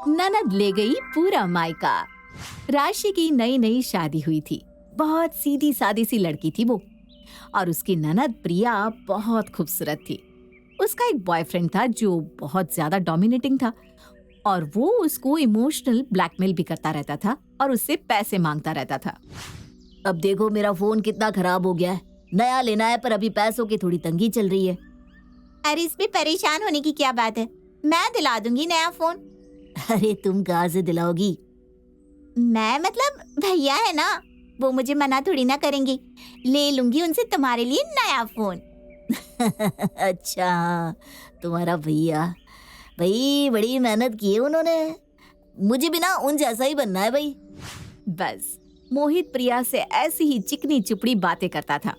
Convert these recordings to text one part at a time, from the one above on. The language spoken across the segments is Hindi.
ननद ले गई पूरा मायका। राशि की नई नई शादी हुई थी। बहुत सीधी सादी सी लड़की थी वो, और उसकी ननद प्रिया बहुत खूबसूरत थी। उसका एक बॉयफ्रेंड था जो बहुत ज्यादा डोमिनेटिंग था, और वो उसको इमोशनल ब्लैकमेल भी करता रहता था और उससे पैसे मांगता रहता था। अब देखो मेरा फोन कितना खराब हो गया है, नया लेना है पर अभी पैसों की थोड़ी तंगी चल रही है। अरे इसमें परेशान होने की क्या बात है, मैं दिला दूंगी नया फोन। अरे तुम कहाँ से दिलाओगी? मैं मतलब भैया है ना, वो मुझे मना थोड़ी ना करेंगे। ले लूंगी उनसे तुम्हारे लिए नया फोन। अच्छा, तुम्हारा भैया, भाई बड़ी मेहनत की है उन्होंने। मुझे भी ना उन जैसा ही बनना है भाई। बस मोहित प्रिया से ऐसी ही चिकनी चुपड़ी बातें करता था।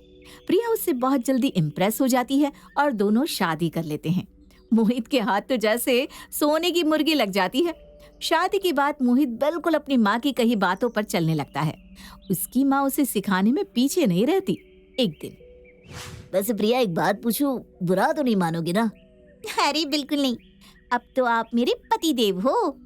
प्रिया उससे बहुत जल्दी इम्प्रेस हो जाती है और दोनों शादी कर लेते हैं। मोहित के हाथ तो जैसे सोने की मुर्गी लग जाती है। शादी के बाद मोहित बिल्कुल अपनी माँ की कही बातों पर चलने लगता है। उसकी माँ उसे सिखाने में पीछे नहीं रहती। एक दिन, वैसे प्रिया एक बात पूछूं, बुरा तो नहीं मानोगी ना? अरे बिल्कुल नहीं, अब तो आप मेरे पति देव हो।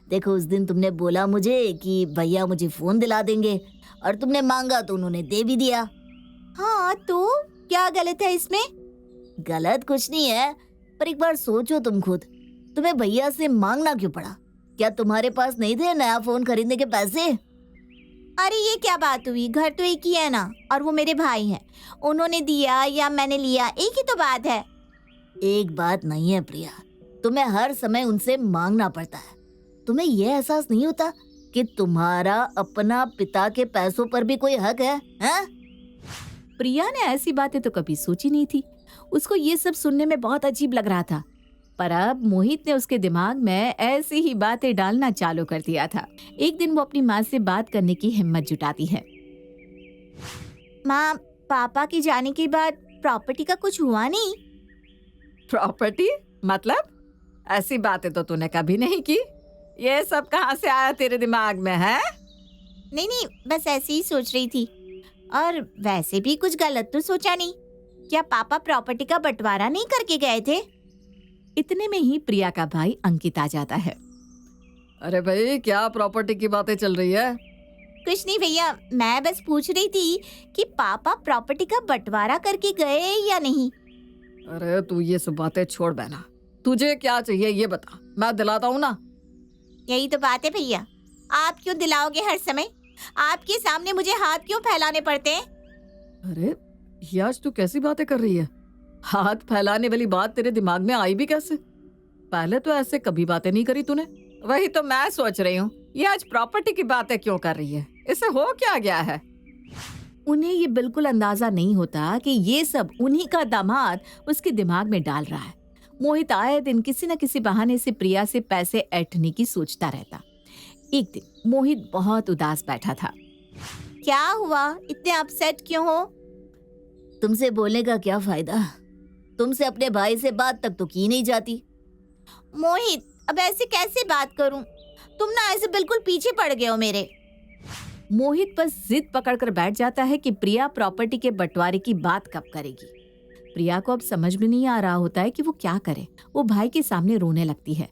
देखो उस दिन तुमने बोला मुझे कि भैया मुझे फोन दिला देंगे, और तुमने मांगा तो उन्होंने दे भी दिया। हाँ तो क्या गलत है इसमें? गलत कुछ नहीं है, पर एक बार सोचो तुम खुद, तुम्हें भैया से मांगना क्यों पड़ा? क्या तुम्हारे पास नहीं थे नया फोन खरीदने के पैसे? अरे ये क्या बात हुई, घर तो एक ही है ना, और वो मेरे भाई हैं। उन्होंने दिया या मैंने लिया, एक ही तो बात है। एक बात नहीं है प्रिया, तुम्हें हर समय उनसे मांगना पड़ता है। तुम्हें यह एहसास नहीं होता कि तुम्हारा अपना पिता के पैसों पर भी कोई हक है, हैं? प्रिया ने ऐसी बातें तो कभी सोची नहीं थी। उसको ये सब सुनने में बहुत अजीब लग रहा था, पर अब मोहित ने उसके दिमाग में ऐसी ही बातें डालना चालू कर दिया था। एक दिन वो अपनी माँ से बात करने की हिम्मत जुटाती है। माँ, पापा के जाने के बाद प्रॉपर्टी का कुछ हुआ नहीं? प्रॉपर्टी मतलब? ऐसी बातें तो तूने कभी नहीं की। ये सब कहाँ से आया तेरे दिमाग में है? नहीं नहीं, बस ऐसे ही सोच रही थी। और वैसे भी कुछ गलत तो सोचा नहीं। क्या पापा प्रॉपर्टी का बंटवारा नहीं करके गए थे? इतने में ही प्रिया का भाई अंकित आ जाता है। अरे भाई, क्या प्रॉपर्टी की बातें चल रही है? कुछ नहीं भैया, मैं बस पूछ रही थी कि पापा प्रॉपर्टी का बंटवारा करके गए या नहीं। अरे तू ये सब बातें छोड़ बहना, तुझे क्या चाहिए ये बता, मैं दिलाता हूँ ना। यही तो बात है भैया, आप क्यों दिलाओगे हर समय? आपके सामने मुझे हाथ क्यों फैलाने पड़ते हैं? अरे ये आज तू कैसी बातें कर रही है? हाथ फैलाने वाली बात तेरे दिमाग में आई भी कैसे? पहले तो ऐसे कभी बातें नहीं करी तूने। वही तो मैं सोच रही हूँ, ये आज प्रॉपर्टी की बातें क्यों कर रही है? इसे हो क्या गया है? उन्हें ये बिल्कुल अंदाजा नहीं होता कि ये सब उन्हीं का दामाद उसके दिमाग में डाल रहा है। मोहित आए दिन किसी न किसी बहाने से प्रिया से पैसे ऐंठने की सोचता रहता। एक दिन मोहित बहुत उदास बैठा था। क्या हुआ, इतने अपसेट क्यों हो? तुमसे बोलने का क्या फायदा? तुमसे अपने भाई से बात तक तो की नहीं जाती। मोहित, अब ऐसे कैसे बात करूं? तुम ना ऐसे बिल्कुल पीछे पड़ गए हो मेरे। मोहित बस जिद पकड़कर बैठ जाता है कि प्रिया प्रॉपर्टी के बंटवारे की बात कब करेगी। प्रिया को अब समझ में नहीं आ रहा होता है कि वो क्या करे। वो भाई के सामने रोने लगती है।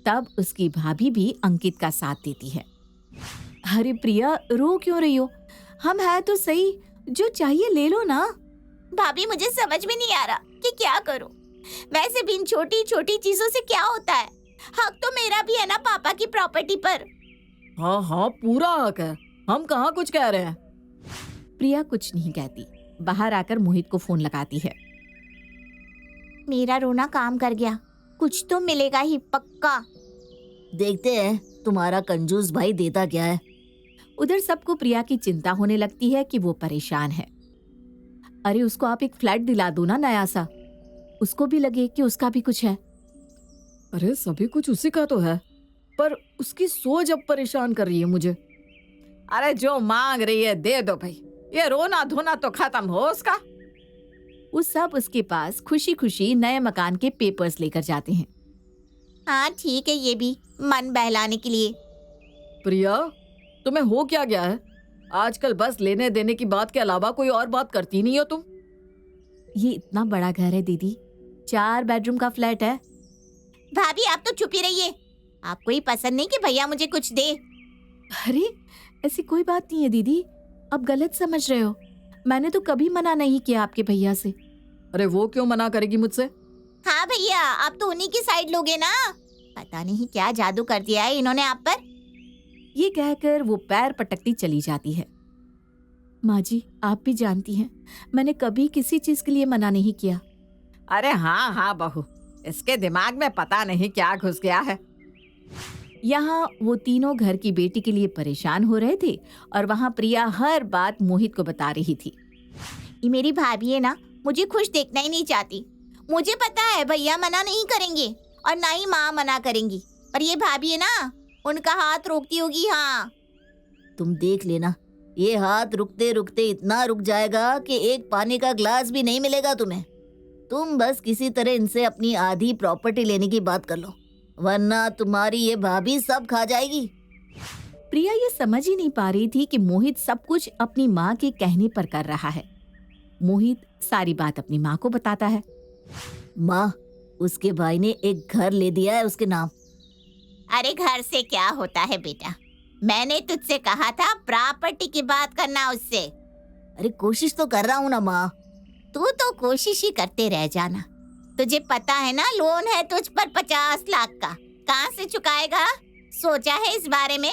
तब उसकी भाभी भी अंकित का साथ देती है। अरे प्रिया, रो क्यों रही हो? हम हैं तो सही, जो चाहिए ले लो ना। भाभी, मुझे समझ में नहीं आ रहा कि क्या करूं। वैसे भी इन छोटी छोटी चीजों से क्या होता है? हक तो मेरा भी है ना पापा की प्रॉपर्टी पर। हाँ हाँ, पूरा हक है, हम कहाँ कुछ कह रहे हैं। प्रिया कुछ नहीं कहती। बाहर आकर मोहित को फोन लगाती है। मेरा रोना काम कर गया, कुछ तो मिलेगा ही पक्का। देखते हैं तुम्हारा कंजूस भाई देता क्या है। उधर सबको प्रिया की चिंता होने लगती है कि वो परेशान है। अरे उसको आप एक फ्लैट दिला दो ना नया सा, उसको भी लगे कि उसका भी कुछ है। अरे सभी कुछ उसी का तो है, पर उसकी सोच अब परेशान कर रही है मुझे। अरे जो मांग रही है दे दो भाई, ये रोना धोना तो खत्म हो उसका। वो सब उसके पास खुशी खुशी नए मकान के पेपर्स लेकर जाते हैं। हाँ ठीक है, ये भी मन बहलाने के लिए। प्रिया, तुम्हें हो क्या गया है? आजकल बस लेने देने की बात के अलावा कोई और बात करती नहीं हो तुम। ये इतना बड़ा घर है दीदी, 4 बेडरूम का फ्लैट है। भाभी आप तो चुप ही रहिए। आपको ही पसंद नहीं कि भैया मुझे कुछ दे। अरे ऐसी कोई बात नहीं है दीदी, आप गलत समझ रहे हो। मैंने तो कभी मना नहीं किया आपके भैया से। अरे वो क्यों मना करेगी मुझसे? हाँ भैया, आप तो उन्हीं की साइड लोगे ना। पता नहीं क्या जादू कर दिया है इन्होंने आप पर। ये कहकर वो पैर पटकती चली जाती है। माँ जी, आप भी जानती हैं, मैंने कभी किसी चीज के लिए मना नहीं किया। अरे हाँ हाँ बहू, इसके दिमाग में पता नहीं क्या घुस गया है। यहाँ वो तीनों घर की बेटी के लिए परेशान हो रहे थे और वहाँ प्रिया हर बात मोहित को बता रही थी। ये मेरी भाभी है ना, मुझे खुश देखना ही नहीं चाहती। मुझे पता है भैया मना नहीं करेंगे और ना ही माँ मना करेंगी, पर ये भाभी है ना, उनका हाथ रोकती होगी। हाँ तुम देख लेना, ये हाथ रुकते रुकते इतना रुक जाएगा कि एक पानी का ग्लास भी नहीं मिलेगा तुम्हें। तुम बस किसी तरह इनसे अपनी आधी प्रॉपर्टी लेने की बात कर लो, वरना तुम्हारी ये भाभी सब खा जाएगी। प्रिया ये समझ ही नहीं पा रही थी कि मोहित सब कुछ अपनी माँ के कहने पर कर रहा है। मोहित सारी बात अपनी माँ को बताता है। माँ, उसके भाई ने एक घर ले दिया है उसके नाम। अरे घर से क्या होता है बेटा, मैंने तुझसे कहा था प्रॉपर्टी की बात करना उससे। अरे कोशिश तो कर रहा हूँ ना माँ। तू तो कोशिश ही करते रह जाना। तुझे पता है ना, लोन है तुझ पर 50 लाख का, कहाँ से चुकाएगा? सोचा है इस बारे में?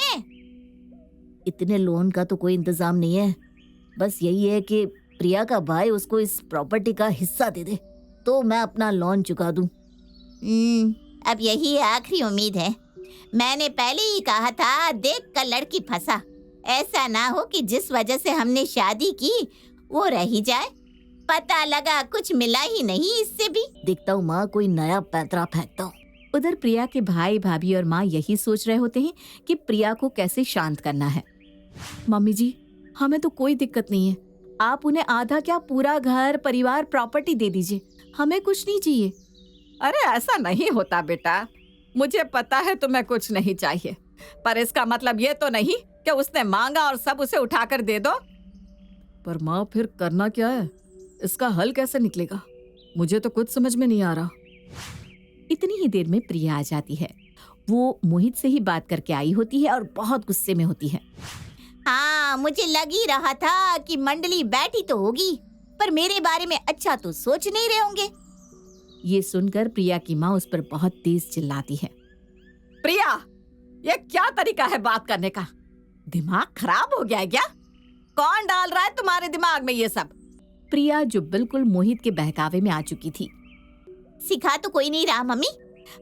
इतने लोन का तो कोई इंतजाम नहीं है, बस यही है कि प्रिया का भाई उसको इस प्रॉपर्टी का हिस्सा दे दे तो मैं अपना लोन चुका दूं। अब यही आखिरी उम्मीद है। मैंने पहले ही कहा था, देख कर लड़की फंसा। ऐसा ना हो कि जिस वजह से हमने शादी की वो रह ही जाए। पता लगा कुछ मिला ही नहीं इससे भी। देखता हूँ माँ, कोई नया पैंतरा फेंकता हूँ। उधर प्रिया के भाई भाभी और माँ यही सोच रहे होते हैं कि प्रिया को कैसे शांत करना है। मम्मी जी, हमें तो कोई दिक्कत नहीं है, आप उन्हें आधा क्या पूरा घर परिवार प्रॉपर्टी दे दीजिए, हमें कुछ नहीं चाहिए। अरे ऐसा नहीं होता बेटा, मुझे पता है तुम्हें कुछ नहीं चाहिए, पर इसका मतलब ये तो नहीं कि उसने मांगा और सब उसे उठाकर दे दो। पर माँ फिर करना क्या है, इसका हल कैसे निकलेगा? मुझे तो कुछ समझ में नहीं आ रहा। इतनी ही देर में प्रिया आ जाती है। वो मोहित से ही बात करके आई होती है और बहुत गुस्से में होती है। हाँ, मुझे लग ही रहा था कि मंडली बैठी तो होगी, पर मेरे बारे में अच्छा तो सोच नहीं रहे होंगे। ये सुनकर प्रिया की माँ उस पर बहुत तेज चिल्लाती है। प्रिया, ये क्या तरीका है बात करने का? दिमाग खराब हो गया है क्या? कौन डाल रहा है तुम्हारे दिमाग में ये सब? प्रिया जो बिल्कुल मोहित के बहकावे में आ चुकी थी। सिखा तो कोई नहीं रहा मम्मी,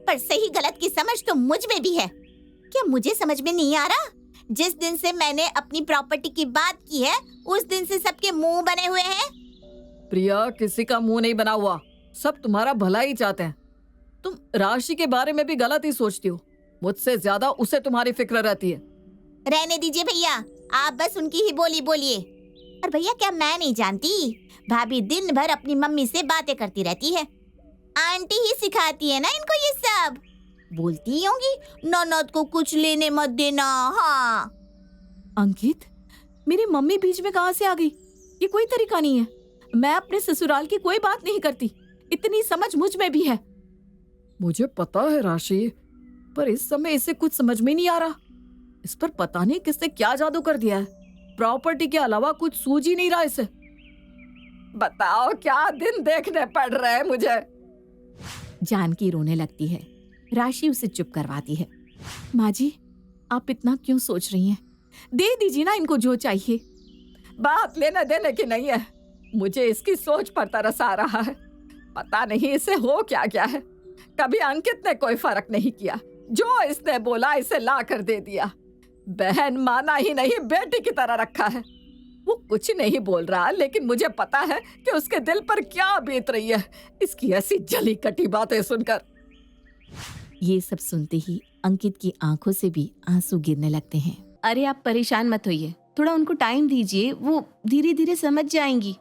पर सही गलत की समझ तो मुझ में भी है। क्या मुझे समझ में नहीं आ रहा? जिस दिन से मैंने अपनी प्रॉपर्टी की बात की है, उस दिन से सबके मुंह बने हुए हैं। प्रिया, किसी का मुंह नहीं बना हुआ, सब तुम्हारा भला ही चाहते हैं। तुम राशि के बारे में भी गलत ही सोचती हो, मुझसे ज्यादा उसे तुम्हारी फिक्र रहती है। रहने दीजिए भैया, आप बस उनकी ही बोली बोलिए। और भैया, क्या मैं नहीं जानती, भाभी दिन भर अपनी मम्मी से बातें करती रहती है। आंटी ही सिखाती है ना इनको ये सब। बोलती ही होंगी, ननद को कुछ लेने मत देना। हाँ अंकित, मेरी मम्मी बीच में कहाँ से आ गई? ये कोई तरीका नहीं है। मैं अपने ससुराल की कोई बात नहीं करती, इतनी समझ मुझ में भी है। मुझे पता है राशि, पर इस समय इसे कुछ समझ में नहीं आ रहा। इस पर पता नहीं किसने क्या जादू कर दिया है। प्रॉपर्टी के अलावा कुछ सूझ ही नहीं रहा इसे। बताओ क्या दिन देखने पड़ रहे हैं मुझे। जानकी रोने लगती है। राशि उसे चुप करवाती है। माँ जी, आप इतना क्यों सोच रही हैं? दे दीजिए ना इनको जो चाहिए। बात लेने देने की नहीं है, मुझे इसकी सोच पर तरस आ रहा है। पता नहीं इसे हो क्या क्या है। कभी अंकित ने कोई फर्क नहीं किया, जो इसने बोला इसे ला कर दे दिया। बहन माना ही नहीं, बेटी की तरह रखा है। वो कुछ नहीं बोल रहा, लेकिन मुझे पता है कि उसके दिल पर क्या बीत रही है, इसकी ऐसी जली कटी बातें सुनकर। ये सब सुनते ही अंकित की आंखों से भी आंसू गिरने लगते हैं। अरे आप परेशान मत होइए, थोड़ा उनको टाइम दीजिए, वो धीरे धीरे समझ जाएंगी।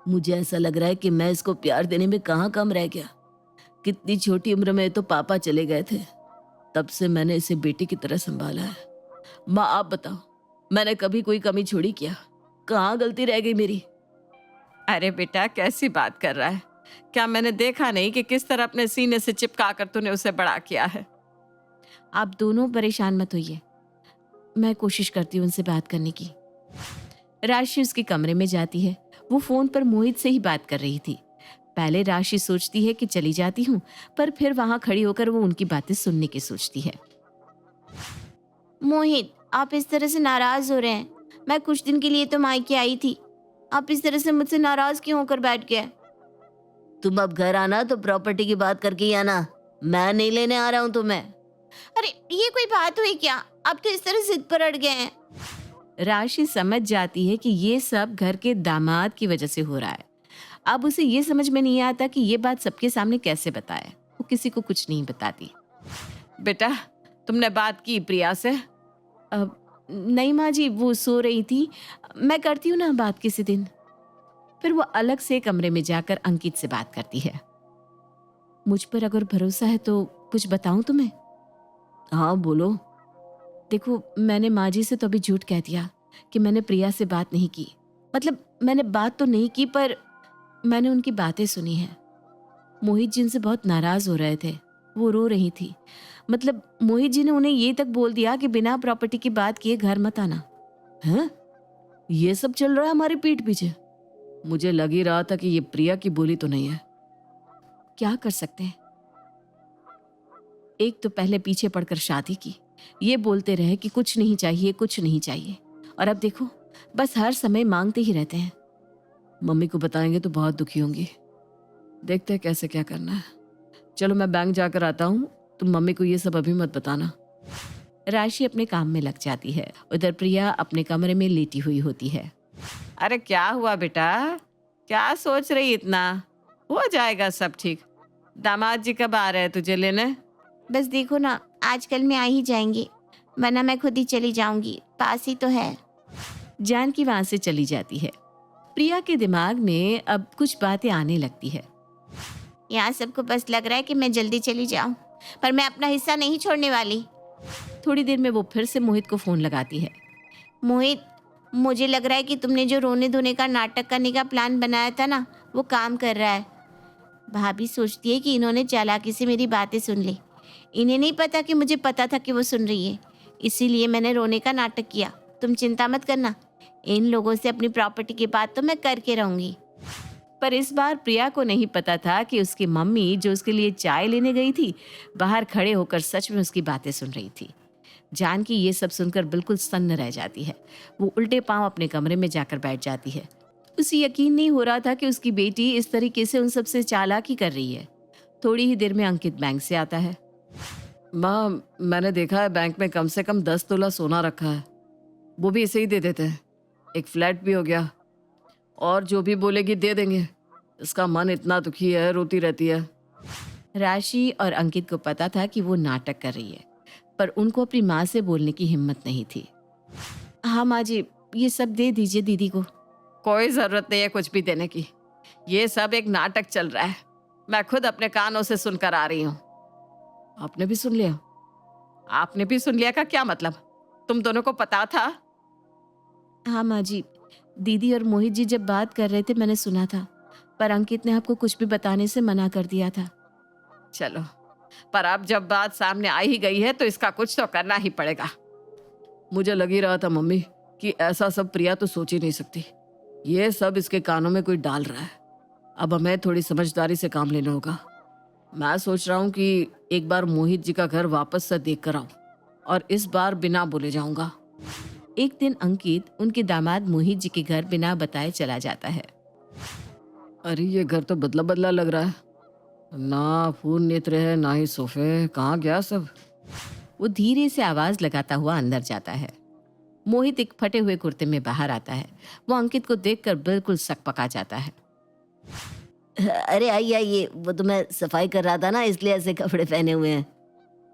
मुझे ऐसा लग रहा है कि मैं इसको प्यार देने में कहाँ कम रह गया। कितनी छोटी उम्र में तो पापा चले गए थे, तब से मैंने इसे बेटी की तरह संभाला है। माँ आप बताओ, मैंने कभी कोई कमी छोड़ी क्या? कहाँ गलती रह गई मेरी? अरे बेटा, कैसी बात कर रहा है? क्या मैंने देखा नहीं कि किस तरह अपने सीने से चिपका कर तूने उसे बड़ा किया है? आप दोनों परेशान मत होइए, मैं कोशिश करती हूँ उनसे बात करने की। राशि उसके कमरे में जाती है। वो फोन पर मोहित से ही बात कर रही थी। पहले राशि सोचती है कि चली जाती हूँ, पर फिर वहां खड़ी होकर वो उनकी बातें सुनने की सोचती है। मोहित, आप इस तरह से नाराज हो रहे हैं। मैं कुछ दिन के लिए तो मायके आई थी, आप इस तरह से मुझसे नाराज क्यों होकर बैठ गए? तुम अब घर आना तो प्रॉपर्टी की बात करके ही आना, मैं नहीं लेने आ रहा हूँ तुम्हें। अरे ये कोई बात हुई क्या? आप तो इस तरह जिद पर अड़ गए हैं। राशि समझ जाती है कि ये सब घर के दामाद की वजह से हो रहा है। अब उसे ये समझ में नहीं आता कि ये बात सबके सामने कैसे बताए। वो किसी को कुछ नहीं बताती। बेटा, तुमने बात की प्रिया से? नहीं माँ जी, वो सो रही थी, मैं करती हूँ ना बात किसी दिन। फिर वो अलग से कमरे में जाकर अंकित से बात करती है। मुझ पर अगर भरोसा है तो कुछ बताऊं तुम्हें? हाँ बोलो। देखो, मैंने माँ जी से तो अभी झूठ कह दिया कि मैंने प्रिया से बात नहीं की। मतलब मैंने बात तो नहीं की, पर मैंने उनकी बातें सुनी हैं। मोहित जी उनसे बहुत नाराज हो रहे थे, वो रो रही थी। मतलब मोहित जी ने उन्हें ये तक बोल दिया कि बिना प्रॉपर्टी की बात किए घर मत आना। हैं? ये सब चल रहा है हमारी पीठ पीछे? मुझे लग ही रहा था कि ये प्रिया की बोली तो नहीं है। क्या कर सकते हैं? एक तो पहले पीछे पड़कर शादी की, ये बोलते रहे कि कुछ नहीं चाहिए, कुछ नहीं चाहिए, और अब देखो बस हर समय मांगते ही रहते हैं। मम्मी को बताएंगे तो बहुत दुखी होंगी। देखते हैं कैसे क्या करना है। चलो मैं बैंक जाकर आता हूँ, तुम मम्मी को ये सब अभी मत बताना। राशि अपने काम में लग जाती है। उधर प्रिया अपने कमरे में लेटी हुई होती है। अरे क्या हुआ बेटा, क्या सोच रही इतना? हो जाएगा सब ठीक। दामाद जी कब आ रहे हैं तुझे लेने? बस देखो ना, आजकल में आ ही जाएंगे, वरना मैं खुद ही चली जाऊंगी, पास ही तो है। जानकी वहां से चली जाती है। प्रिया के दिमाग में अब कुछ बातें आने लगती है। यहाँ सबको बस लग रहा है कि मैं जल्दी चली जाऊं, पर मैं अपना हिस्सा नहीं छोड़ने वाली। थोड़ी देर में वो फिर से मोहित को फोन लगाती है। मोहित, मुझे लग रहा है कि तुमने जो रोने धोने का नाटक करने का प्लान बनाया था ना, वो काम कर रहा है। भाभी सोचती है कि इन्होंने चालाकी से मेरी बातें सुन ली। इन्हें नहीं पता कि मुझे पता था कि वो सुन रही है, इसीलिए मैंने रोने का नाटक किया। तुम चिंता मत करना, इन लोगों से अपनी प्रॉपर्टी की बात तो मैं करके रहूंगी। पर इस बार प्रिया को नहीं पता था कि उसकी मम्मी, जो उसके लिए चाय लेने गई थी, बाहर खड़े होकर सच में उसकी बातें सुन रही थी। जानकी ये सब सुनकर बिल्कुल सन्न रह जाती है। वो उल्टे पांव अपने कमरे में जाकर बैठ जाती है। उसे यकीन नहीं हो रहा था कि उसकी बेटी इस तरीके से उन सबसे चालाकी कर रही है। थोड़ी ही देर में अंकित बैंक से आता है। माँ, मैंने देखा है बैंक में कम से कम 10 तोला सोना रखा है, वो भी इसे ही दे देते हैं। एक फ्लैट भी हो गया, और जो भी बोलेगी दे देंगे। इसका मन इतना दुखी है, रोती रहती है। राशि और अंकित को पता था कि वो नाटक कर रही है, पर उनको अपनी माँ से बोलने की हिम्मत नहीं थी। हाँ माँ जी, ये सब दे दीजिए दीदी को। कोई जरूरत नहीं है कुछ भी देने की, ये सब एक नाटक चल रहा है। मैं खुद अपने कानों से सुनकर आ रही हूँ। आपने भी सुन लिया? आपने भी सुन लिया का क्या मतलब? तुम दोनों को पता था? हाँ माँ जी, दीदी और मोहित जी जब बात कर रहे थे मैंने सुना था, पर अंकित ने आपको कुछ भी बताने से मना कर दिया था। चलो, पर अब जब बात सामने आ ही गई है तो इसका कुछ तो करना ही पड़ेगा। मुझे लग ही रहा था मम्मी कि ऐसा सब प्रिया तो सोच ही नहीं सकती। ये सब इसके कानों में कोई डाल रहा है। अब हमें थोड़ी समझदारी से काम लेना होगा। मैं सोच रहा हूँ कि एक बार मोहित जी का घर वापस से देख कर आऊं, और इस बार बिना बोले जाऊंगा। एक दिन अंकित उनके दामाद मोहित जी के घर बिना बताए चला जाता है। अरे ये घर तो बदला बदला लग रहा है, ना फूल नेत्र है ना ही सोफे, कहाँ गया सब? वो धीरे से आवाज लगाता हुआ अंदर जाता है। मोहित एक फटे हुए कुर्ते में बाहर आता है। वो अंकित को देखकर बिल्कुल सकपका जाता है। अरे आइए आइए, वो तो मैं सफाई कर रहा था ना, इसलिए ऐसे कपड़े पहने हुए हैं।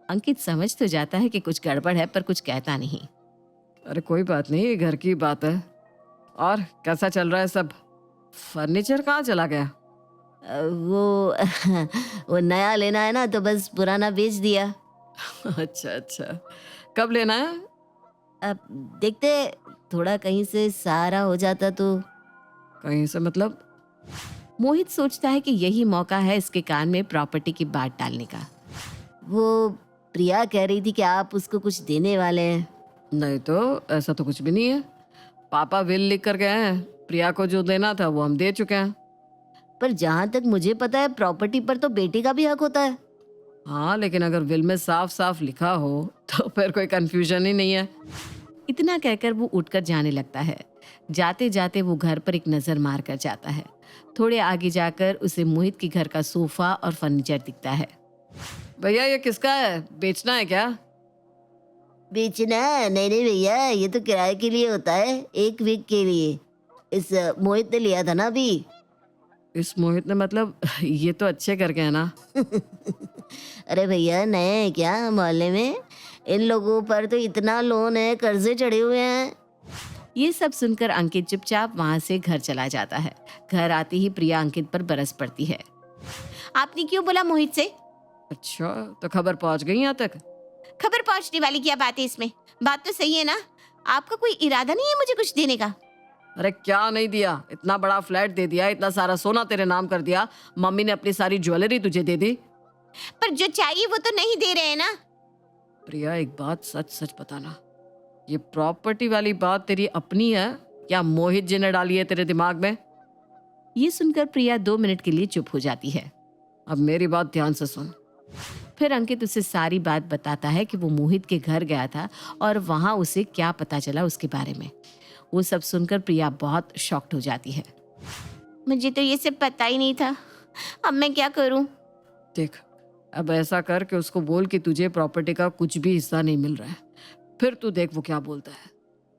अंकित समझ तो जाता है कि कुछ गड़बड़ है, पर कुछ कहता नहीं। अरे कोई बात नहीं, ये घर की बात है। और कैसा चल रहा है सब? फर्नीचर कहाँ चला गया? वो नया लेना है ना, तो बस पुराना बेच दिया। अच्छा अच्छा, कब लेना है? अब देखते, थोड़ा कहीं से सहारा हो जाता तो। कहीं से मतलब? मोहित सोचता है कि यही मौका है इसके कान में प्रॉपर्टी की बात डालने का। वो प्रिया कह रही थी कि आप उसको कुछ देने वाले हैं। नहीं तो ऐसा तो कुछ भी नहीं है। पापा विल लिख कर गए हैं, प्रिया को जो देना था वो हम दे चुके हैं। पर जहाँ तक मुझे पता है प्रॉपर्टी पर तो बेटे का भी हक होता है। हाँ, लेकिन अगर विल में साफ साफ लिखा हो तो फिर कोई कंफ्यूजन ही नहीं है। इतना कहकर वो उठकर जाने लगता है। जाते जाते वो घर पर एक नजर मार कर जाता है। थोड़े आगे जाकर उसे मोहित के घर का सोफा और फर्नीचर दिखता है। भैया ये किसका है, बेचना है क्या? बेचना? नहीं नहीं भैया, ये तो किराए के लिए होता है, 1 वीक के लिए। इस मोहित ने लिया था ना अभी। इस मोहित ने मतलब ये तो अच्छे कर गए ना। अरे भैया नए हैं क्या मोहल्ले में? इन लोगों पर तो इतना लोन है, कर्जे चढ़े हुए हैं। ये सब सुनकर अंकित चुपचाप वहां से घर चला जाता है। घर आते ही प्रिया अंकित पर बरस पड़ती है। आपने क्यों बोला मोहित से? अच्छा, तो खबर पहुंच गई यहाँ तक? खबर पहुंचने वाली क्या बात है इसमें? बात तो सही है ना? आपका कोई इरादा नहीं है मुझे कुछ देने का? अरे क्या नहीं दिया, इतना बड़ा फ्लैट दे दिया, इतना सारा सोना तेरे नाम कर दिया, मम्मी ने अपनी सारी ज्वेलरी तुझे दे दी। पर जो चाहिए वो तो नहीं दे रहे हैं ना। प्रिया एक बात सच सच बताना, ये प्रॉपर्टी वाली बात तेरी अपनी है या मोहित जी ने डाली है तेरे दिमाग में? ये सुनकर प्रिया 2 मिनट के लिए चुप हो जाती है। अब मेरी बात ध्यान से सुन। फिर अंकित उसे सारी बात बताता है कि वो मोहित के घर गया था और वहां उसे क्या पता चला उसके बारे में। वो सब सुनकर प्रिया बहुत शॉक्ड हो जाती है। मुझे तो ये सब पता ही नहीं था। अब मैं क्या करूं? देख, अब ऐसा कर कि उसको बोल कि तुझे प्रॉपर्टी का कुछ भी हिस्सा नहीं मिल रहा है, फिर तू देख वो क्या बोलता है।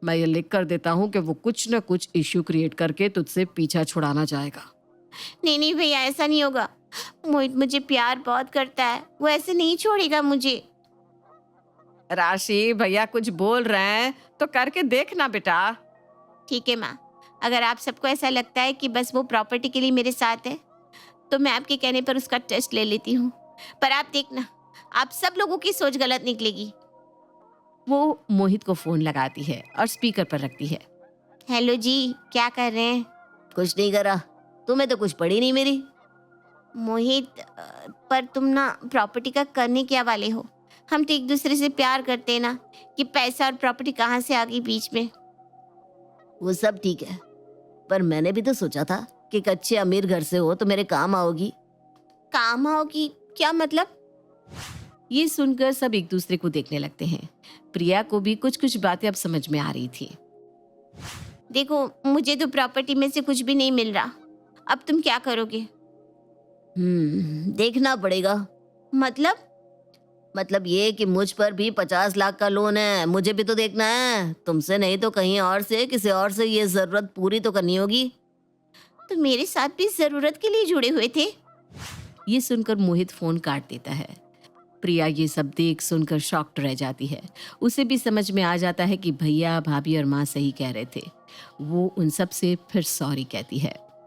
मैं ये लिख कर देता हूँ कि वो कुछ न कुछ इश्यू क्रिएट करके तुझसे पीछा छुड़ाना चाहेगा। नहीं नहीं भैया, ऐसा नहीं होगा। मोहित मुझे प्यार बहुत करता है, वो ऐसे नहीं छोड़ेगा मुझे। राशि, भैया कुछ बोल रहे हैं तो करके देखना बेटा। ठीक है माँ, अगर आप सबको ऐसा लगता है कि बस वो प्रॉपर्टी के लिए मेरे साथ है तो मैं आपके कहने पर उसका टेस्ट ले लेती हूँ। पर आप देखना, आप सब लोगों की सोच गलत निकलेगी। वो मोहित को फोन लगाती है और स्पीकर पर रखती है। हेलो जी, क्या कर रहे हैं? कुछ नहीं करा, तुम्हें तो कुछ पड़ी नहीं मेरी। मोहित, पर तुम ना प्रॉपर्टी का करने क्या वाले हो? हम तो एक दूसरे से प्यार करते हैं ना, कि पैसा और प्रॉपर्टी कहाँ से आ गई बीच में? वो सब ठीक है, पर मैंने भी तो सोचा था कि एक अच्छे अमीर घर से हो तो मेरे काम आओगी। काम आओगी? क्या मतलब? ये सुनकर सब एक दूसरे को देखने लगते हैं। प्रिया को भी कुछ कुछ बातें अब समझ में आ रही थी। देखो, मुझे तो प्रॉपर्टी में से कुछ भी नहीं मिल रहा। अब तुम क्या करोगे? देखना पड़ेगा। मतलब ये कि मुझ पर भी 50 लाख का लोन है, मुझे भी तो देखना है। तुमसे नहीं तो कहीं और से, किसी और से ये जरूरत पूरी तो करनी होगी। तो मेरे साथ भी जरूरत के लिए जुड़े हुए थे। ये सुनकर मोहित फोन काट देता है। प्रिया ये सब देख सुनकर शॉक्ड रह जाती है। उसे भी समझ में आ जाता है कि भैया, भाभी और माँ सही कह रहे थे। वो उन सब से फिर सॉरी कहती है।